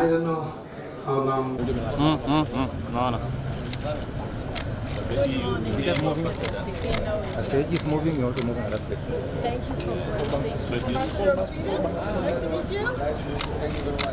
I don't know how long. No, no. It is moving. The stage is moving, you have to move on that stage. Thank you for blessing. Ambassador of Sweden, nice to meet you. Nice to meet you. Thank you very much.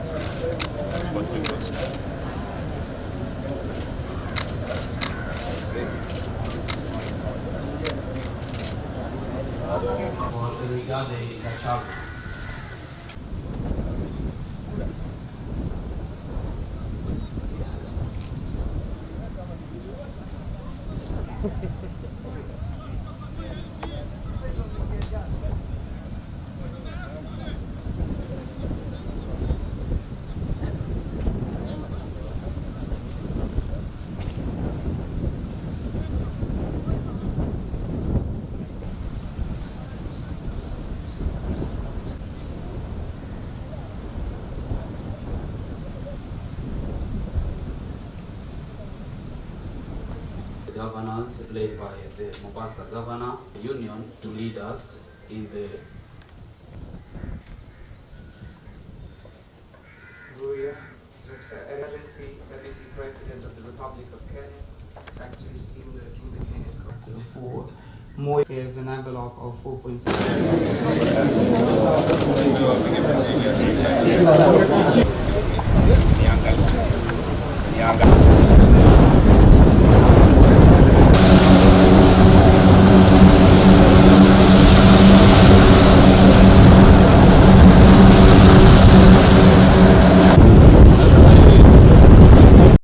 Governors led by the Mombasa Governor Union to lead us in the Ruya, Excellency, Deputy President of the Republic of Kenya, Secretaries in the Kenyan Congress for more is an envelope of 4.6.